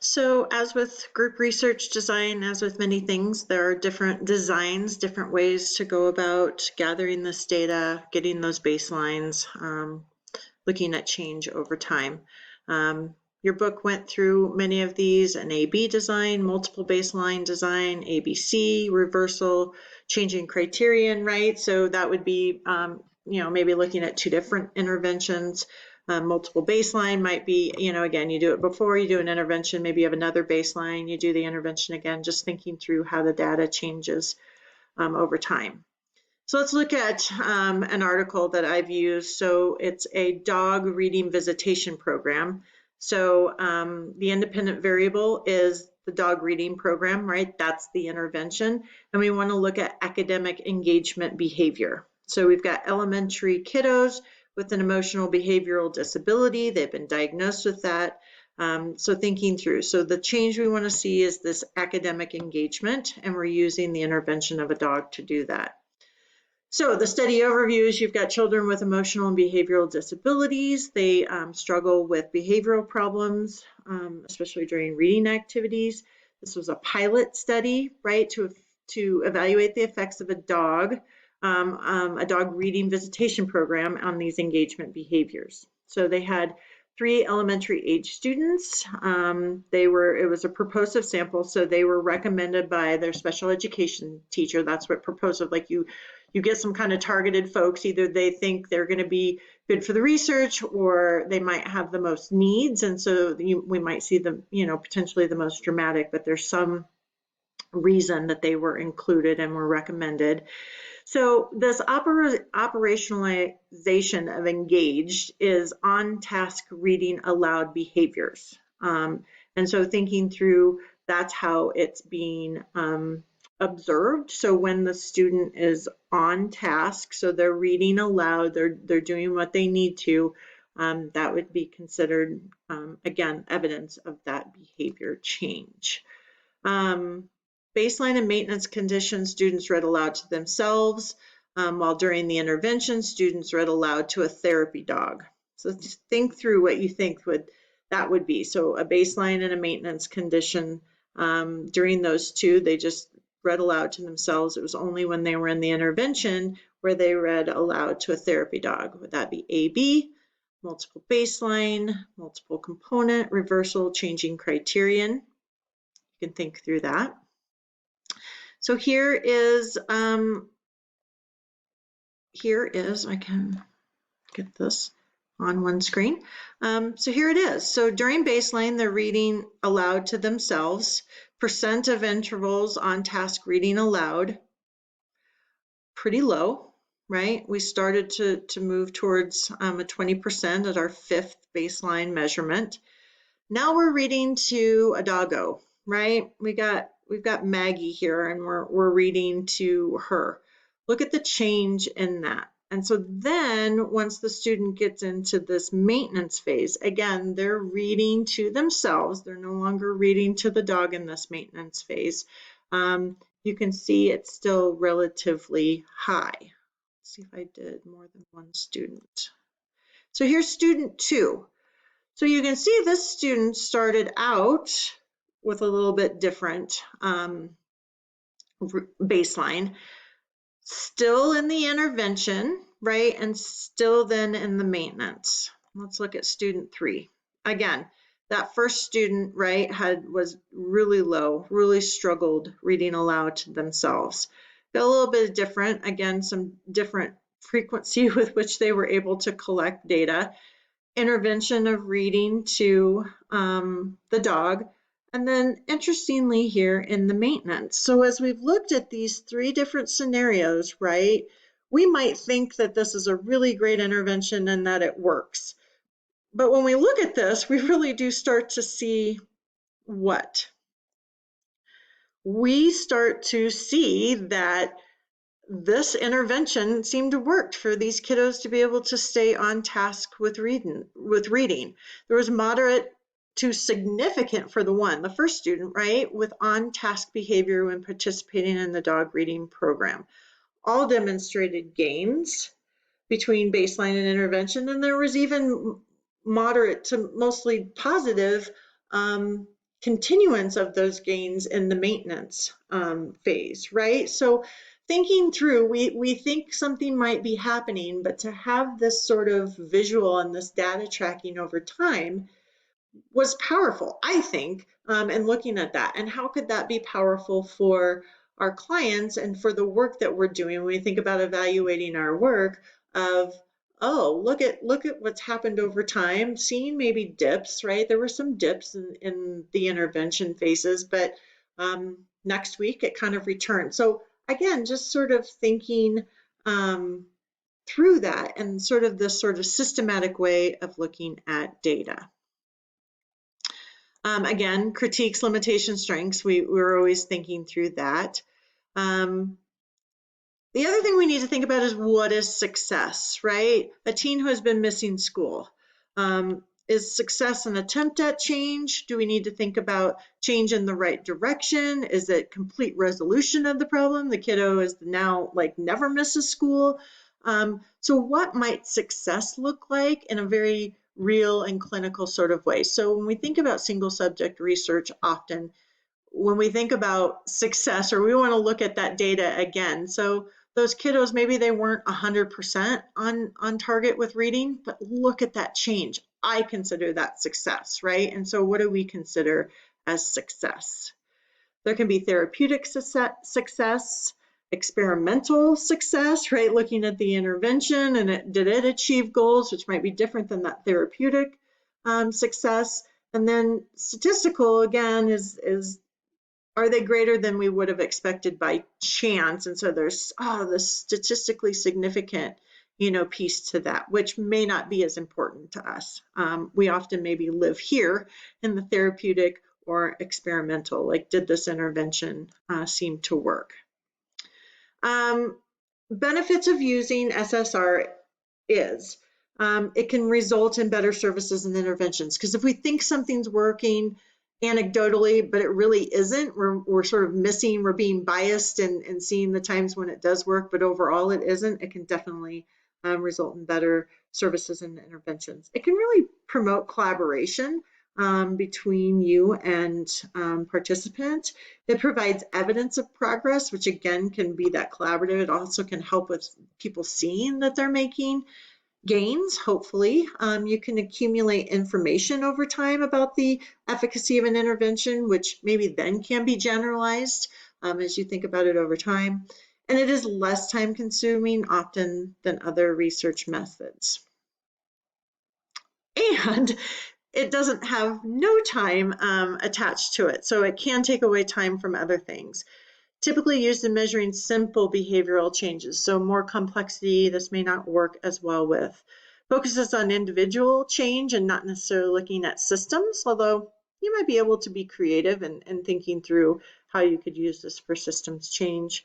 So as with group research design, as with many things, there are different designs, different ways to go about gathering this data, getting those baselines, looking at change over time. Your book went through many of these: an A-B design, multiple baseline design, ABC, reversal, changing criterion, right? So that would be, maybe looking at two different interventions. Multiple baseline might be, again, you do it before you do an intervention, maybe you have another baseline, you do the intervention again, just thinking through how the data changes over time. So let's look at an article that I've used. So it's a dog reading visitation program. So the independent variable is the dog reading program, right? That's the intervention. And we want to look at academic engagement behavior. So we've got elementary kiddos with an emotional behavioral disability. They've been diagnosed with that. So thinking through, so the change we want to see is this academic engagement, and we're using the intervention of a dog to do that. So the study overview is you've got children with emotional and behavioral disabilities. They struggle with behavioral problems, especially during reading activities. This was a pilot study, right, to evaluate the effects of a dog reading visitation program on these engagement behaviors. So they had 3 elementary age students. It was a purposive sample, so they were recommended by their special education teacher. That's what purposive, like you get some kind of targeted folks. Either they think they're going to be good for the research, or they might have the most needs, and so we might see them, potentially the most dramatic, but there's some reason that they were included and were recommended. So this operationalization of engaged is on-task reading aloud behaviors. And so thinking through, that's how it's being observed. So when the student is on task, so they're reading aloud, they're doing what they need to, that would be considered, again, evidence of that behavior change. Baseline and maintenance conditions, students read aloud to themselves, while during the intervention, students read aloud to a therapy dog. So just think through what you think that would be. So a baseline and a maintenance condition, during those two, they just read aloud to themselves. It was only when they were in the intervention where they read aloud to a therapy dog. Would that be AB, multiple baseline, multiple component, reversal, changing criterion? You can think through that. So here is, I can get this on one screen. So here it is. So during baseline, they're reading aloud to themselves. Percent of intervals on task reading aloud, pretty low, right? We started to move towards a 20% at our 5th baseline measurement. Now we're reading to a doggo, right? We've got Maggie here, and we're reading to her. Look at the change in that. And so then once the student gets into this maintenance phase, again, they're reading to themselves. They're no longer reading to the dog in this maintenance phase. You can see it's still relatively high. Let's see if I did more than one student. So here's student 2. So you can see this student started out with a little bit different baseline, still in the intervention, right? And still then in the maintenance. Let's look at student 3. Again, that first student, right, was really low, really struggled reading aloud to themselves. Got a little bit different, again, some different frequency with which they were able to collect data. Intervention of reading to the dog, and then interestingly here in the maintenance. So as we've looked at these 3 different scenarios, right, we might think that this is a really great intervention and that it works. But when we look at this, we really do start to see what? We start to see that this intervention seemed to work for these kiddos to be able to stay on task with reading. There was moderate to significant for the first student, right, with on-task behavior when participating in the dog reading program. All demonstrated gains between baseline and intervention, and there was even moderate to mostly positive continuance of those gains in the maintenance phase, right? So thinking through, we think something might be happening, but to have this sort of visual and this data tracking over time was powerful, I think, and looking at that. And how could that be powerful for our clients and for the work that we're doing when we think about evaluating our work of, oh, look at what's happened over time, seeing maybe dips, right? There were some dips in the intervention phases, but next week it kind of returned. So again, just sort of thinking through that and sort of this sort of systematic way of looking at data. Again, critiques, limitations, strengths. We're always thinking through that. The other thing we need to think about is what is success, right? A teen who has been missing school. Is success an attempt at change? Do we need to think about change in the right direction? Is it complete resolution of the problem? The kiddo is now like never misses school. So what might success look like in a very real and clinical sort of way? So when we think about single subject research, often when we think about success, or we want to look at that data again. So those kiddos, maybe they weren't 100% on target with reading, but look at that change. I consider that success, right? And so what do we consider as success? There can be therapeutic success, experimental success, right? Looking at the intervention and did it achieve goals, which might be different than that therapeutic success. And then statistical, again, is are they greater than we would have expected by chance? And so there's the statistically significant, piece to that, which may not be as important to us. We often maybe live here in the therapeutic or experimental, like did this intervention seem to work? Benefits of using SSR is it can result in better services and interventions. Because if we think something's working anecdotally, but it really isn't, we're sort of missing, we're being biased and seeing the times when it does work, but overall it isn't, it can definitely result in better services and interventions. It can really promote collaboration between you and participant. It provides evidence of progress, which again can be that collaborative. It also can help with people seeing that they're making gains, hopefully. You can accumulate information over time about the efficacy of an intervention, which maybe then can be generalized as you think about it over time. And it is less time consuming often than other research methods. And it doesn't have no time attached to it, so it can take away time from other things. Typically used in measuring simple behavioral changes, so more complexity, this may not work as well with. Focuses on individual change and not necessarily looking at systems, although you might be able to be creative and thinking through how you could use this for systems change.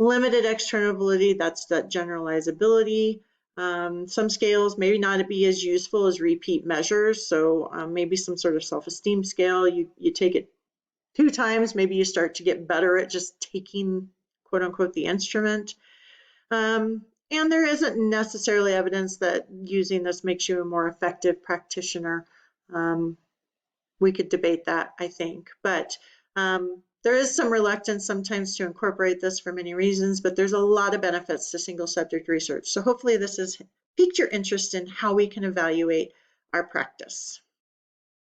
Limited externality, that's that generalizability. Some scales may not be as useful as repeat measures, so maybe some sort of self-esteem scale, you take it 2 times, maybe you start to get better at just taking, quote unquote, the instrument. And there isn't necessarily evidence that using this makes you a more effective practitioner. We could debate that, I think, but there is some reluctance sometimes to incorporate this for many reasons, but there's a lot of benefits to single subject research. So hopefully this has piqued your interest in how we can evaluate our practice.